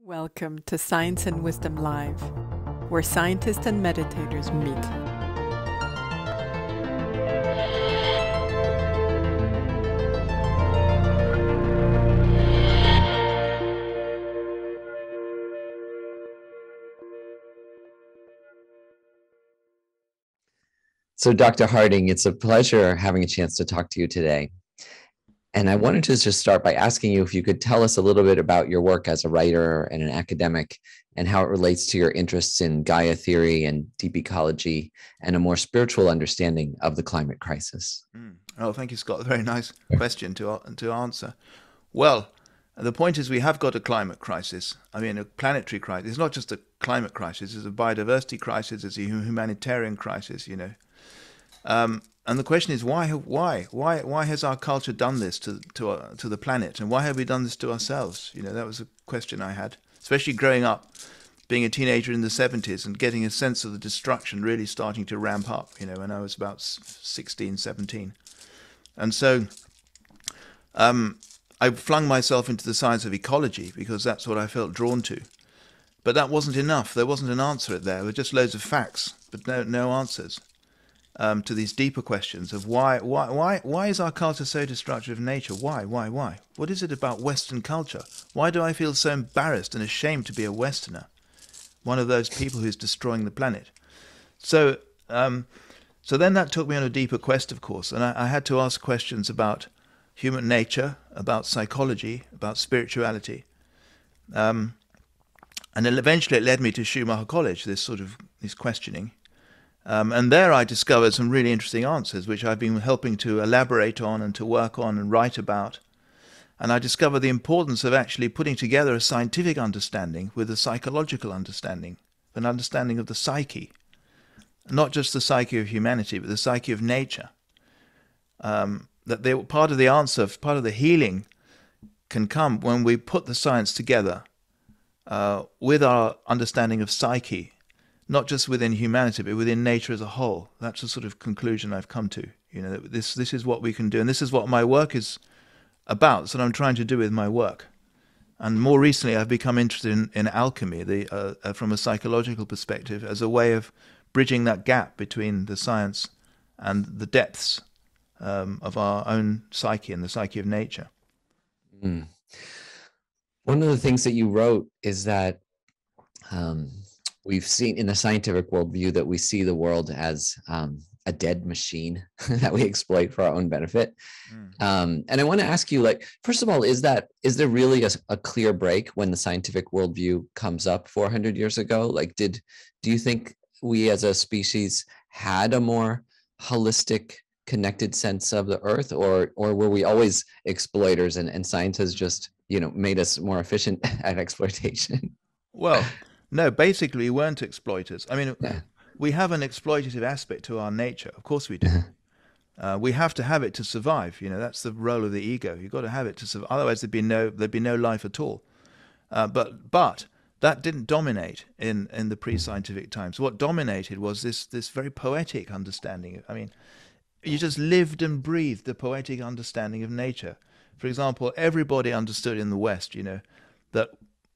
Welcome to Science and Wisdom Live, where scientists and meditators meet. So, Dr. Harding, it's a pleasure having a chance to talk to you today. And I wanted to just start by asking you if you could tell us a little bit about your work as a writer and an academic and how it relates to your interests in Gaia theory and deep ecology and a more spiritual understanding of the climate crisis. Oh, thank you, Scott. A very nice question to answer. Well, the point is we have got a climate crisis. I mean, a planetary crisis. It's not just a climate crisis. It's a biodiversity crisis. It's a humanitarian crisis, you know. And the question is, why has our culture done this to the planet, and why have we done this to ourselves? You know, that was a question I had, especially growing up, being a teenager in the 70s and getting a sense of the destruction really starting to ramp up, you know, when I was about 16, 17. And so I flung myself into the science of ecology because that's what I felt drawn to. But that wasn't enough. There wasn't an answer there. There were just loads of facts, but no answers. To these deeper questions of why is our culture so destructive of nature? Why? What is it about Western culture? Why do I feel so embarrassed and ashamed to be a Westerner? One of those people who's destroying the planet. So then that took me on a deeper quest, of course, and I had to ask questions about human nature, about psychology, about spirituality. And then eventually it led me to Schumacher College, this questioning. And there I discovered some really interesting answers, which I've been helping to elaborate on and to work on and write about. And I discovered the importance of actually putting together a scientific understanding with a psychological understanding, an understanding of the psyche, not just the psyche of humanity, but the psyche of nature. That part of the answer, part of the healing can come when we put the science together with our understanding of psyche, not just within humanity, but within nature as a whole. That's the sort of conclusion I've come to. You know, this is what we can do, and this is what my work is about. So what I'm trying to do with my work. And more recently, I've become interested in alchemy, from a psychological perspective, as a way of bridging that gap between the science and the depths of our own psyche and the psyche of nature. Mm. One of the things that you wrote is that we've seen in the scientific worldview that we see the world as a dead machine that we exploit for our own benefit. And I want to ask you, like, first of all, is there really a clear break when the scientific worldview comes up 400 years ago? Like, do you think we as a species had a more holistic, connected sense of the earth, or were we always exploiters and science has just, you know, made us more efficient at exploitation? Well, no, basically we weren't exploiters. I mean, Yeah. we have an exploitative aspect to our nature. Of course we do. We have to have it to survive. You know, that's the role of the ego. You've got to have it to survive. Otherwise, there'd be no life at all. But that didn't dominate in the pre-scientific times. What dominated was this very poetic understanding. I mean, you just lived and breathed the poetic understanding of nature. For example, everybody understood in the West, you know, that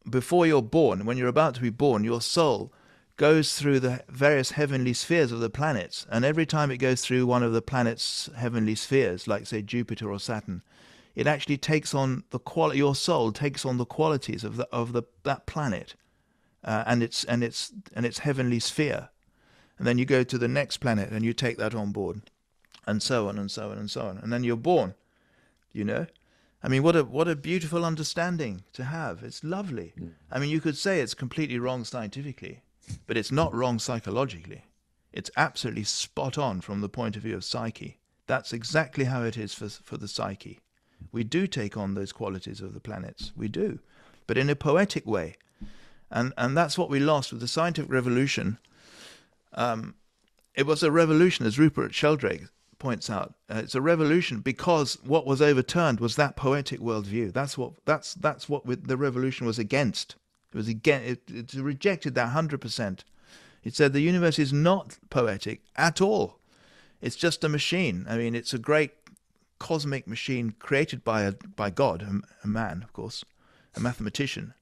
before you're born, when you're about to be born, your soul goes through the various heavenly spheres of the planets, and every time it goes through one of the planet's heavenly spheres, like say Jupiter or Saturn, it actually takes on the quality. Your soul takes on the qualities of that planet and its heavenly sphere, and then you go to the next planet and you take that on board, and so on and so on and so on, and then you're born. You know. I mean, what a beautiful understanding to have. It's lovely. I mean, you could say it's completely wrong scientifically, but it's not wrong psychologically. It's absolutely spot on from the point of view of psyche. That's exactly how it is for the psyche. We do take on those qualities of the planets. We do, but in a poetic way. And that's what we lost with the scientific revolution. It was a revolution, as Rupert Sheldrake points out. It's a revolution because what was overturned was that poetic worldview. That's what the revolution was against. It rejected that 100%. It said the universe is not poetic at all. It's just a machine. I mean, it's a great cosmic machine created by God, a man, of course, a mathematician,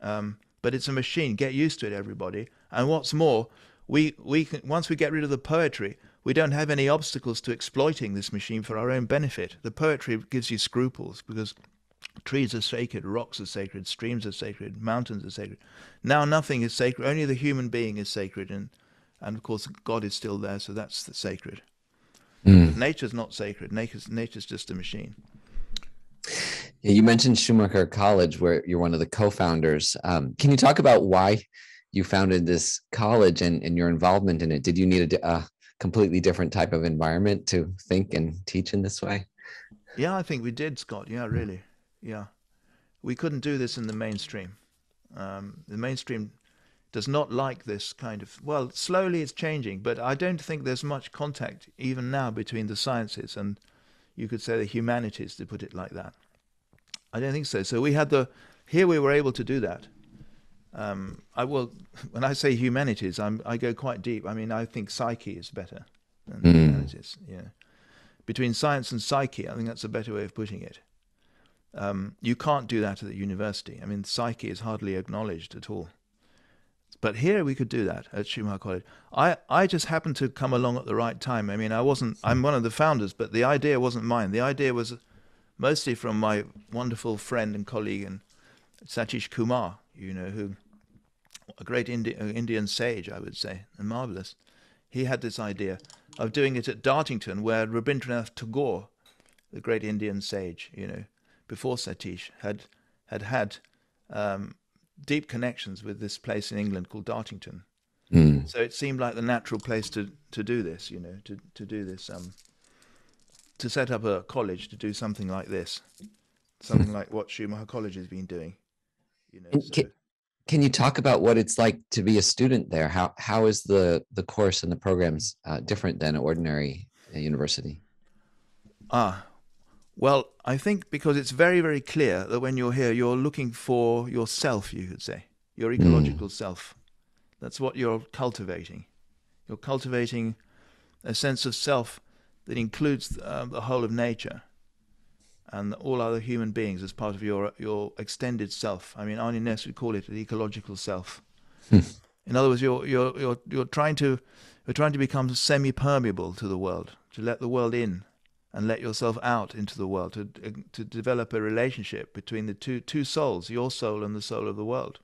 But it's a machine. Get used to it, everybody. And what's more, we can, once we get rid of the poetry, we don't have any obstacles to exploiting this machine for our own benefit. The poetry gives you scruples because trees are sacred, rocks are sacred, streams are sacred, mountains are sacred. Now nothing is sacred. Only the human being is sacred, and of course God is still there, so that's the sacred. But nature's not sacred. Nature's just a machine. Yeah, you mentioned Schumacher College, where you're one of the co-founders. Can you talk about why you founded this college and your involvement in it? Did you need a completely different type of environment to think and teach in this way? Yeah, I think we did, Scott. Yeah, really. Yeah. We couldn't do this in the mainstream. The mainstream does not like this kind of, well, slowly it's changing, but I don't think there's much contact even now between the sciences and, you could say, the humanities, to put it like that. I don't think so. So we had here we were able to do that. When I say humanities, I go quite deep. I mean, I think psyche is better than humanities. Yeah. Between science and psyche, I think that's a better way of putting it. You can't do that at the university. I mean, psyche is hardly acknowledged at all. But here we could do that at Schumacher College. I just happened to come along at the right time. I mean, I'm one of the founders, but the idea wasn't mine. The idea was mostly from my wonderful friend and colleague and Satish Kumar, who, a great Indian sage, I would say, and marvelous. He had this idea of doing it at Dartington, where Rabindranath Tagore, the great Indian sage, before Satish, had deep connections with this place in England called Dartington. So it seemed like the natural place to do this, to do this, to set up a college to do something like this, something like what Schumacher College has been doing. Can you talk about what it's like to be a student there? How is the course and the programs different than an ordinary university? Well, I think because it's very, very clear that when you're here, you're looking for yourself, you could say, your ecological self. That's what you're cultivating. You're cultivating a sense of self that includes the whole of nature and all other human beings as part of your extended self. I mean, Arne Næss would call it an ecological self. In other words, you're trying to become semi-permeable to the world, to let the world in and let yourself out into the world, to develop a relationship between the two souls, your soul and the soul of the world.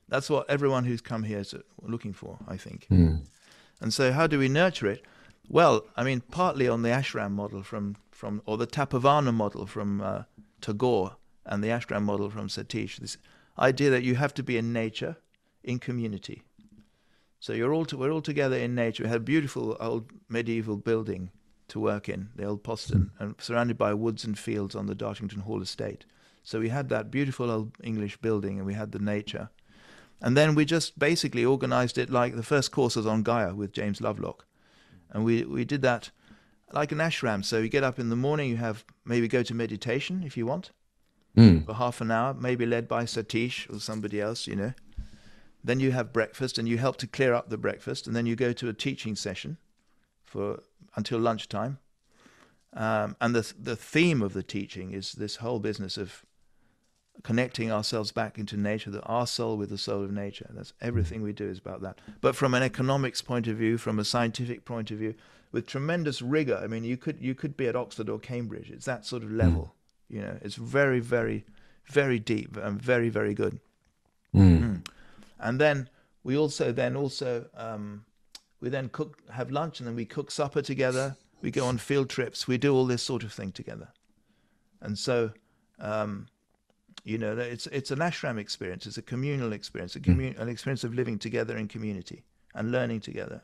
That's what everyone who's come here is looking for, I think. And so how do we nurture it? Well, I mean, partly on the ashram model or the Tapovana model from Tagore, and the ashram model from Satish, this idea that you have to be in nature, in community. So we're all together in nature. We had a beautiful old medieval building to work in, the old postern, and surrounded by woods and fields on the Dartington Hall estate. So we had that beautiful old English building, and we had the nature. And then we just basically organized it like the first course was on Gaia with James Lovelock. And we did that like an ashram. So you get up in the morning, you have maybe go to meditation if you want for half an hour, maybe led by Satish or somebody else, Then you have breakfast and you help to clear up the breakfast. And then you go to a teaching session until lunchtime. And the theme of the teaching is this whole business of connecting ourselves back into nature, our soul with the soul of nature. That's everything we do is about that. But from an economics point of view, from a scientific point of view, with tremendous rigor. I mean, you could be at Oxford or Cambridge. It's that sort of level. It's very, very, very deep and very, very good. And then we also have lunch, and then we cook supper together. We go on field trips. We do all this sort of thing together. And so, it's an ashram experience. It's a communal experience, an experience of living together in community and learning together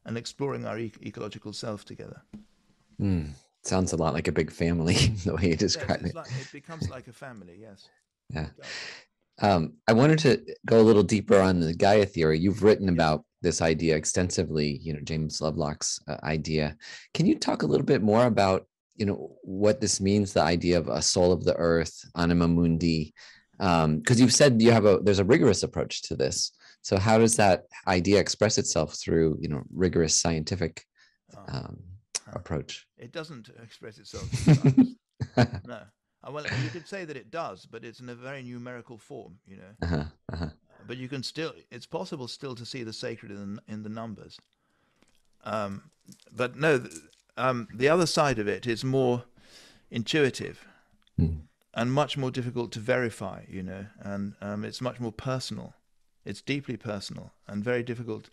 and exploring our ecological self together. Sounds a lot like a big family, the way you describe it. It becomes like a family, yes. Yeah. I wanted to go a little deeper on the Gaia theory. You've written about this idea extensively, James Lovelock's idea. Can you talk a little bit more about, what this means, the idea of a soul of the earth, anima mundi? Because you've said there's a rigorous approach to this. So how does that idea express itself through, rigorous scientific approach? It doesn't express itself. No. Well, you could say that it does, but it's in a very numerical form, you know. Uh-huh, uh-huh. But you can still, it's possible still to see the sacred in the numbers. But no, the other side of it is more intuitive Mm. and much more difficult to verify, you know, and it's much more personal. It's deeply personal and very difficult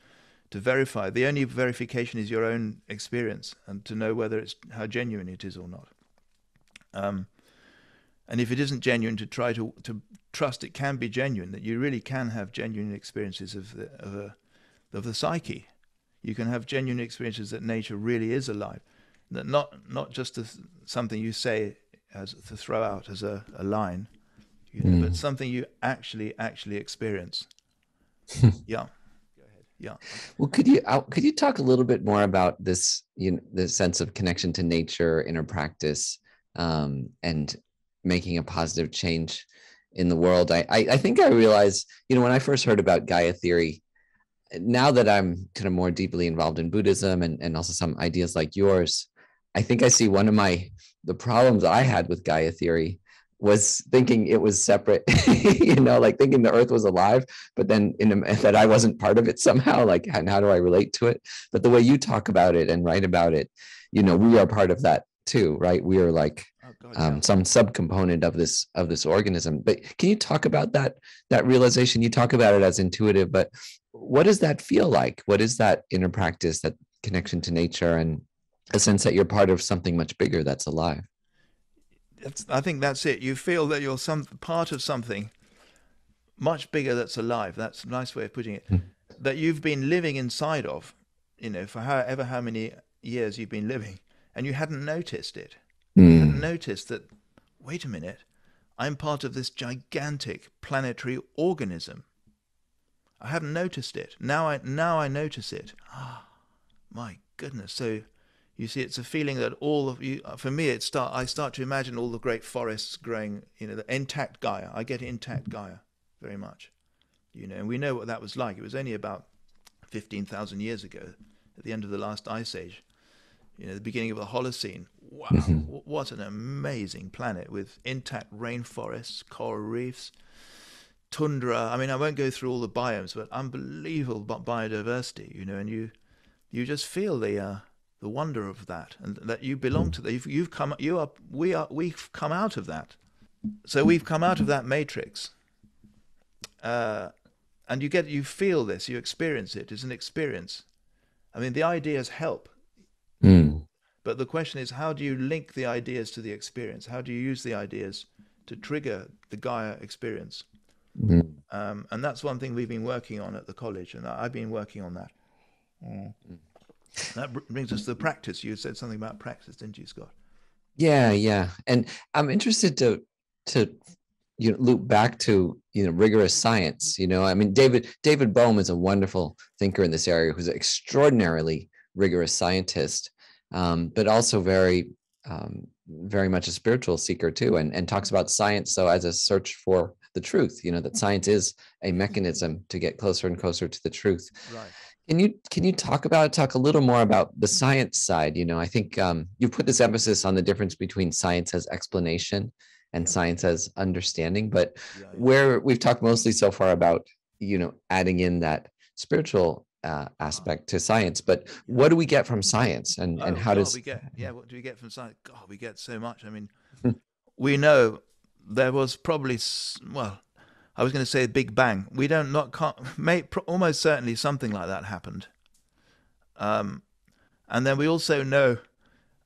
to verify. The only verification is your own experience and to know whether it's how genuine it is or not. And if it isn't genuine, to try to trust it can be genuine, that you really can have genuine experiences of the psyche. You can have genuine experiences that nature really is alive, that not just something you say as to throw out as a line, you know, but something you actually experience. Yeah. Go ahead. Yeah. Well, could you talk a little bit more about this, you know, the sense of connection to nature, inner practice, and making a positive change in the world? I think I realized, you know, when I first heard about Gaia theory, now that I'm kind of more deeply involved in Buddhism and also some ideas like yours, I think I see one of the problems I had with Gaia theory was thinking it was separate, you know, like thinking the earth was alive, but then that I wasn't part of it somehow, like, and how do I relate to it? But the way you talk about it and write about it, you know, we are part of that too, right? We are like some subcomponent of this organism. But can you talk about that realization? You talk about it as intuitive, but what does that feel like? What is that inner practice, that connection to nature, and a sense that you're part of something much bigger that's alive? I think that's it. You feel that you're part of something much bigger that's alive. That's a nice way of putting it. That you've been living inside of, you know, for how many years you've been living, and you hadn't noticed it. You hadn't noticed that, wait a minute, I'm part of this gigantic planetary organism. I hadn't noticed it. Now I notice it. Ah, my goodness. So you see, it's a feeling that all of you, for me, I start to imagine all the great forests growing, you know, the intact Gaia. I get intact Gaia very much, you know, and we know what that was like. It was only about 15,000 years ago, at the end of the last ice age, you know, the beginning of the Holocene. Wow, what an amazing planet with intact rainforests, coral reefs, tundra. I mean, I won't go through all the biomes, but unbelievable biodiversity, you know, and you just feel the wonder of that, and that you belong to that. We've come out of that. So we've come out of that matrix, and you feel this, you experience it. It's an experience. I mean, the ideas help, but the question is, how do you link the ideas to the experience? How do you use the ideas to trigger the Gaia experience? And that's one thing we've been working on at the college, and I've been working on that. That brings us to the practice. You said something about practice, didn't you, Scott? Yeah. And I'm interested to you know, loop back to, you know, rigorous science. You know, I mean, David Bohm is a wonderful thinker in this area who's an extraordinarily rigorous scientist, but also very much a spiritual seeker too, and talks about science so as a search for the truth. You know, that science is a mechanism to get closer and closer to the truth. Right. Can you talk a little more about the science side? You know, I think you put this emphasis on the difference between science as explanation and science as understanding, but where we've talked mostly so far about, you know, adding in that spiritual aspect to science, but what do we get from science, and how does we get? Yeah, what do we get from science? God, we get so much. I mean, we know there was probably, well, I was going to say Big Bang. We almost certainly something like that happened. And then we also know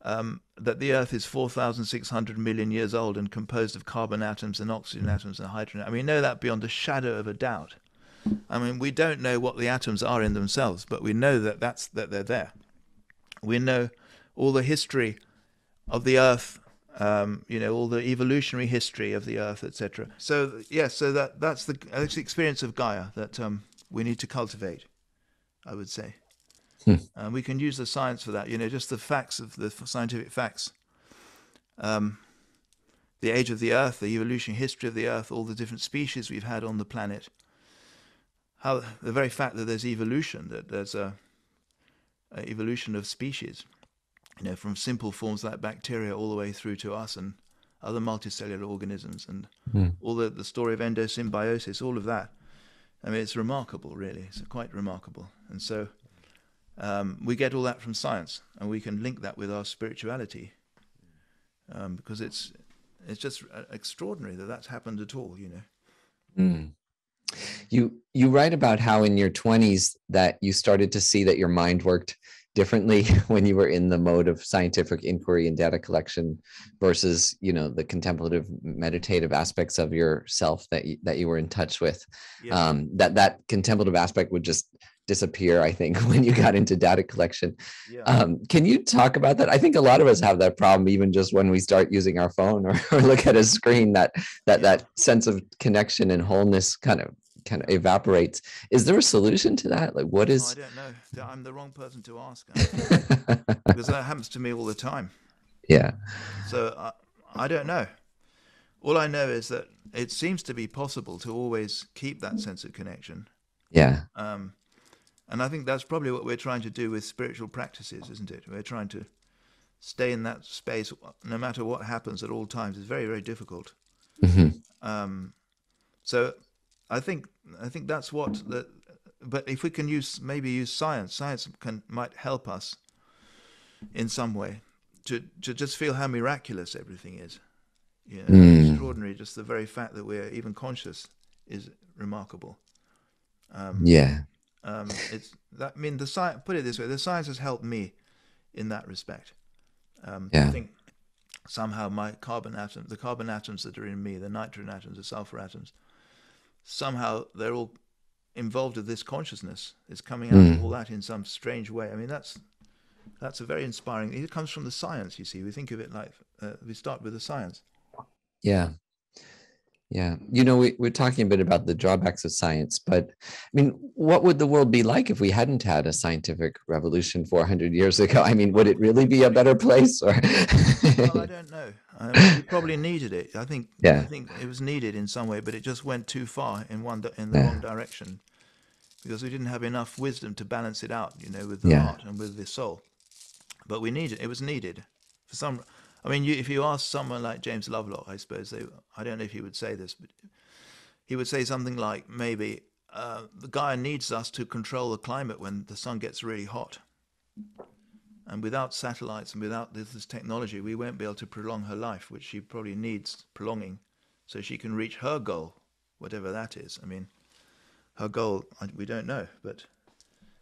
that the Earth is 4,600 million years old and composed of carbon atoms and oxygen atoms and hydrogen. I mean, we know that beyond a shadow of a doubt. I mean, we don't know what the atoms are in themselves, but we know that they're there. We know all the history of the Earth. You know, all the evolutionary history of the Earth, etc. So yes, so that's the experience of Gaia that we need to cultivate, I would say. We can use the science for that. You know, just the facts of the scientific facts, the age of the Earth, the evolutionary history of the Earth, all the different species we've had on the planet. How the very fact that there's evolution, that there's a evolution of species. You know, from simple forms like bacteria all the way through to us and other multicellular organisms, and Mm. all the story of endosymbiosis, all of that. I mean, it's remarkable, really. It's quite remarkable. And so we get all that from science, and we can link that with our spirituality, because it's just extraordinary that that's happened at all, you know. Mm. You write about how in your 20s that you started to see that your mind worked differently when you were in the mode of scientific inquiry and data collection versus, you know, the contemplative meditative aspects of yourself that you were in touch with. Yeah. That contemplative aspect would just disappear, I think, when you got into data collection. Yeah. Can you talk about that? I think a lot of us have that problem, even just when we start using our phone or look at a screen, that sense of connection and wholeness kind of evaporates. Is there a solution to that? Like, what is? I don't know. I'm the wrong person to ask, because that happens to me all the time. Yeah. So I don't know. All I know is that it seems to be possible to always keep that sense of connection. Yeah. And I think that's probably what we're trying to do with spiritual practices, isn't it? We're trying to stay in that space no matter what happens at all times. It's very, very difficult. Mm-hmm. So I think that's what the. But if we can maybe use science might help us in some way to just feel how miraculous everything is. You know, extraordinary. Just the very fact that we're even conscious is remarkable. Yeah. It's that. I mean, the science. Put it this way: the science has helped me in that respect. I think somehow the carbon atoms that are in me, the nitrogen atoms, the sulfur atoms, somehow they're all involved with this consciousness. It's coming out of all that in some strange way. I mean, that's a very inspiring. It comes from the science. You see, we think of it like we start with the science. Yeah. Yeah. You know, we're talking a bit about the drawbacks of science, but I mean, what would the world be like if we hadn't had a scientific revolution 400 years ago? I mean, would it really be a better place? Or well, I don't know. We probably needed it. I think it was needed in some way, but it just went too far in the wrong direction, because we didn't have enough wisdom to balance it out, you know, with the heart and with the soul. But we needed it. Was needed for some. I mean, if you ask someone like James Lovelock, I suppose I don't know if he would say this, but he would say something like, maybe the Gaia needs us to control the climate when the sun gets really hot. And without satellites and without this technology, we won't be able to prolong her life, which she probably needs prolonging, so she can reach her goal, whatever that is. I mean, her goal, we don't know, but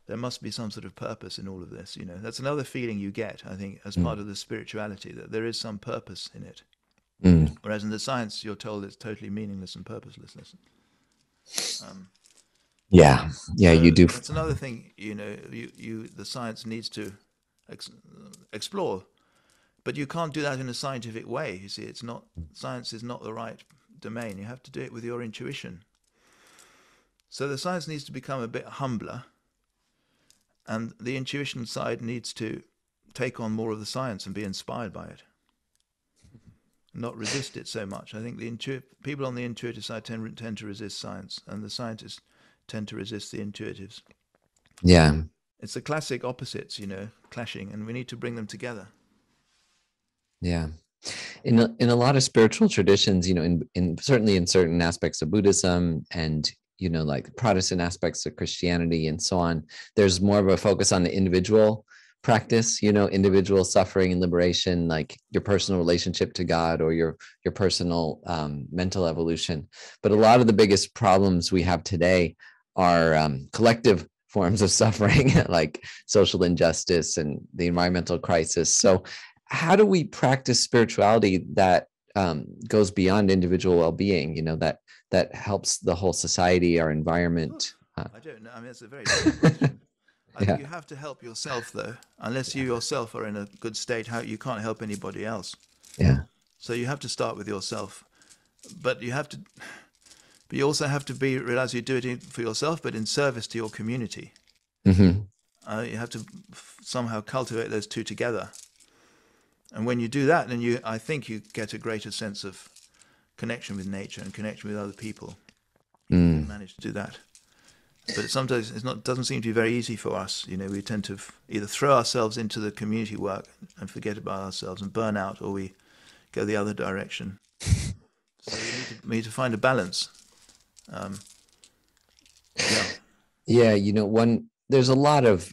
there must be some sort of purpose in all of this, you know. That's another feeling you get, I think, as part of the spirituality, that there is some purpose in it. Whereas in the science, you're told it's totally meaningless and purposeless. Yeah, you do. That's another thing, you know, the science needs to explore, but you can't do that in a scientific way. You see, science is not the right domain. You have to do it with your intuition. So the science needs to become a bit humbler, and the intuition side needs to take on more of the science and be inspired by it, not resist it so much. I think people on the intuitive side tend to resist science, and the scientists tend to resist the intuitives. Yeah. It's the classic opposites, you know, clashing, and we need to bring them together. Yeah. In a lot of spiritual traditions, you know, certainly in certain aspects of Buddhism and, you know, like Protestant aspects of Christianity and so on, there's more of a focus on the individual practice, you know, individual suffering and liberation, like your personal relationship to God or your personal mental evolution. But a lot of the biggest problems we have today are collective forms of suffering, like social injustice and the environmental crisis. So how do we practice spirituality that goes beyond individual well-being, you know, that helps the whole society, our environment? I don't know. I mean, it's a very difficult question. I think you have to help yourself, though. Unless you yourself are in a good state, you can't help anybody else. Yeah. So you have to start with yourself. But you also have to realize you do it for yourself, but in service to your community. You have to somehow cultivate those two together. And when you do that, then I think you get a greater sense of connection with nature and connection with other people. You manage to do that. But sometimes doesn't seem to be very easy for us. You know, we tend to either throw ourselves into the community work and forget about ourselves and burn out, or we go the other direction. So you need to find a balance. Yeah. Yeah, you know, there's a lot of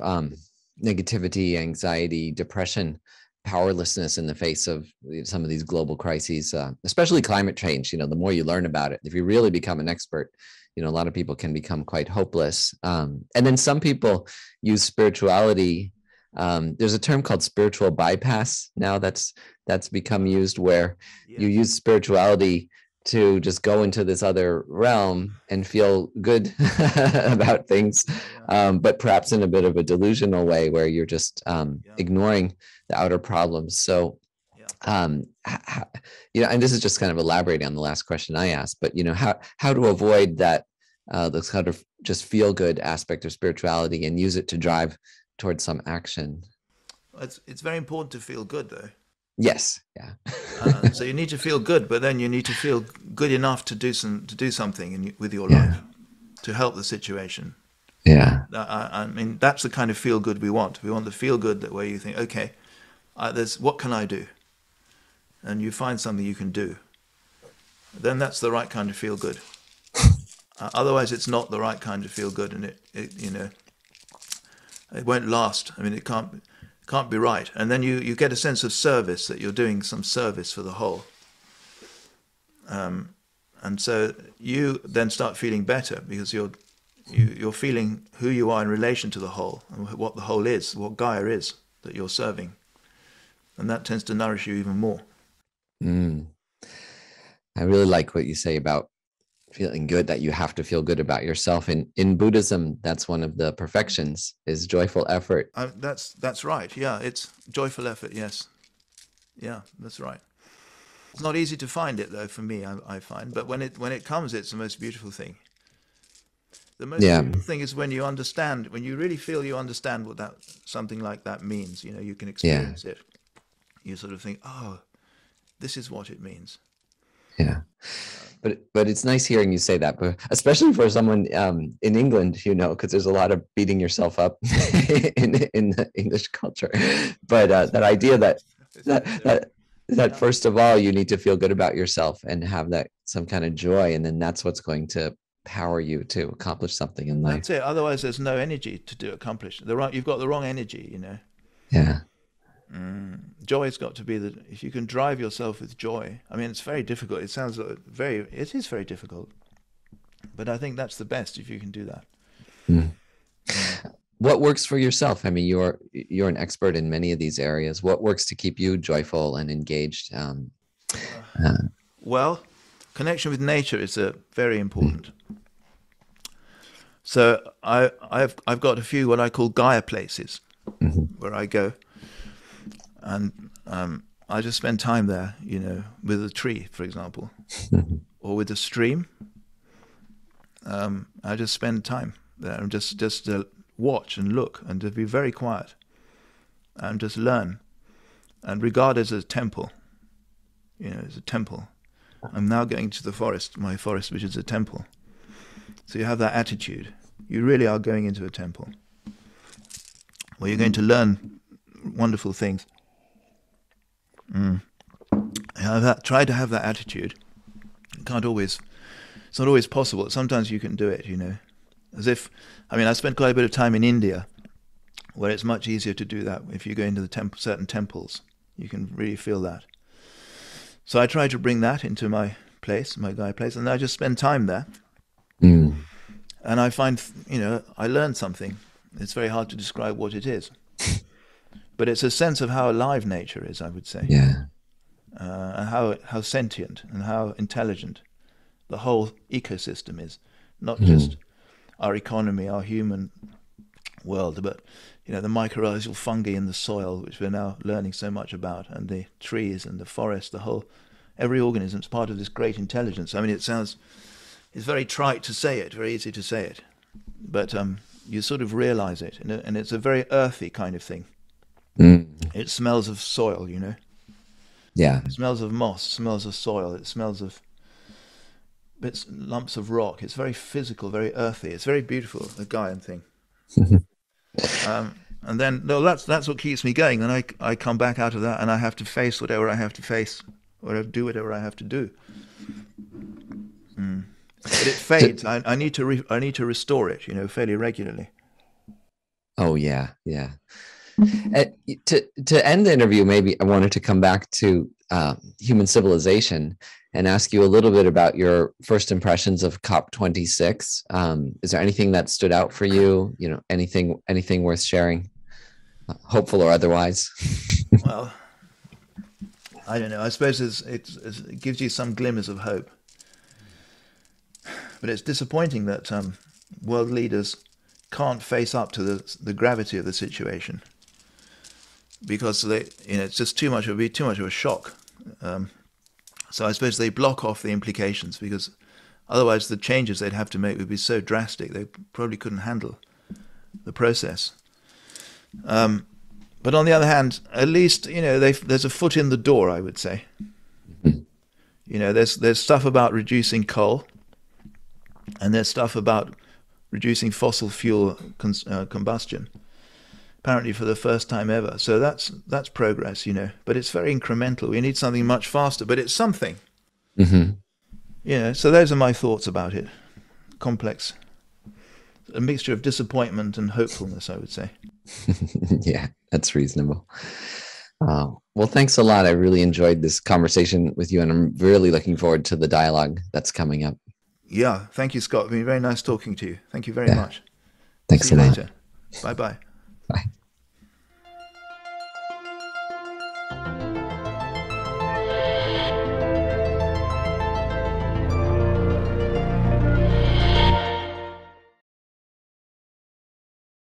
negativity, anxiety, depression, powerlessness in the face of some of these global crises, especially climate change. You know, the more you learn about it, if you really become an expert, you know, a lot of people can become quite hopeless. And then some people use spirituality. There's a term called spiritual bypass now that's become used, where you use spirituality to just go into this other realm and feel good about things, but perhaps in a bit of a delusional way, where you're just ignoring the outer problems. So, you know, and this is just kind of elaborating on the last question I asked, but, you know, how to avoid that, this kind of just feel good aspect of spirituality and use it to drive towards some action. It's very important to feel good, though. Yes. Yeah. So you need to feel good, but then you need to feel good enough to do something with your life to help the situation. Yeah. I mean, that's the kind of feel good we want. We want the feel good that where you think, okay, what can I do? And you find something you can do. Then that's the right kind of feel good. Otherwise, it's not the right kind of feel good, and it you know, it won't last. I mean, it can't be right. And then you get a sense of service, that you're doing some service for the whole. And so you then start feeling better, because you're feeling who you are in relation to the whole, and what the whole is, what Gaia is that you're serving. And that tends to nourish you even more. I really like what you say about feeling good, that you have to feel good about yourself. In Buddhism, that's one of the perfections, is joyful effort. That's right. Yeah, it's joyful effort. Yes. Yeah, that's right. It's not easy to find it, though, for me, I find. But when it comes, it's the most beautiful thing. The most beautiful thing is when you really feel you understand what something like that means. You know, you can experience it. You sort of think, oh, this is what it means. Yeah. But it's nice hearing you say that, but especially for someone in England, you know, because there's a lot of beating yourself up in the English culture. But that idea that first of all, you need to feel good about yourself and have that some kind of joy, and then that's what's going to power you to accomplish something in life. That's it. Otherwise, there's no energy to accomplish. You've got the wrong energy, you know. Yeah. Joy's got to be if you can drive yourself with joy. I mean, it's very difficult. It sounds it is very difficult, but I think that's the best if you can do that. What works for yourself? I mean, you're an expert in many of these areas. What works to keep you joyful and engaged? Well, connection with nature is very important. So I've got a few what I call Gaia places where I go. And I just spend time there, you know, with a tree, for example, or with a stream. I just spend time there and just watch and look and to be very quiet and just learn and regard it as a temple. You know, it's a temple. I'm now going to the forest, my forest, which is a temple. So you have that attitude. You really are going into a temple where you're going to learn wonderful things. Try to have that attitude. It's not always possible. Sometimes you can do it, you know. I spent quite a bit of time in India, where it's much easier to do that. If you go into the certain temples, you can really feel that. So I try to bring that into my place, my Gaia place, and I just spend time there. And I find, you know, I learn something. It's very hard to describe what it is. But it's a sense of how alive nature is, I would say. Yeah. And how sentient and how intelligent the whole ecosystem is. Not just our economy, our human world, but, you know, the mycorrhizal fungi in the soil, which we're now learning so much about, and the trees and the forest, every organism is part of this great intelligence. I mean, it's very trite to say it, very easy to say it, but you sort of realize it, and it's a very earthy kind of thing. It smells of soil, you know. Yeah. It smells of moss, smells of soil, it smells of lumps of rock. It's very physical, very earthy. It's very beautiful, the Gaian thing. And then that's what keeps me going. Then I come back out of that, and I have to face whatever I have to face or do whatever I have to do. But it fades. I need to restore it, fairly regularly. Oh yeah, yeah. To end the interview, maybe I wanted to come back to human civilization and ask you a little bit about your first impressions of COP26. Is there anything that stood out for you? Anything worth sharing, hopeful or otherwise? Well, I don't know. I suppose it gives you some glimmers of hope. But it's disappointing that world leaders can't face up to the gravity of the situation, because it's just too much of a shock. So I suppose they block off the implications, because otherwise the changes they'd have to make would be so drastic they probably couldn't handle the process. But on the other hand, at least there's a foot in the door, I would say. There's stuff about reducing coal, and there's stuff about reducing fossil fuel combustion, apparently for the first time ever. So that's progress, but it's very incremental. We need something much faster, but it's something. So those are my thoughts about it. Complex, a mixture of disappointment and hopefulness, I would say. Yeah, that's reasonable. Well, thanks a lot. I really enjoyed this conversation with you, and I'm really looking forward to the dialogue that's coming up. Yeah, thank you, Scott. It's been very nice talking to you. Thank you very much. Thanks See you a lot. later. Bye-bye. Bye.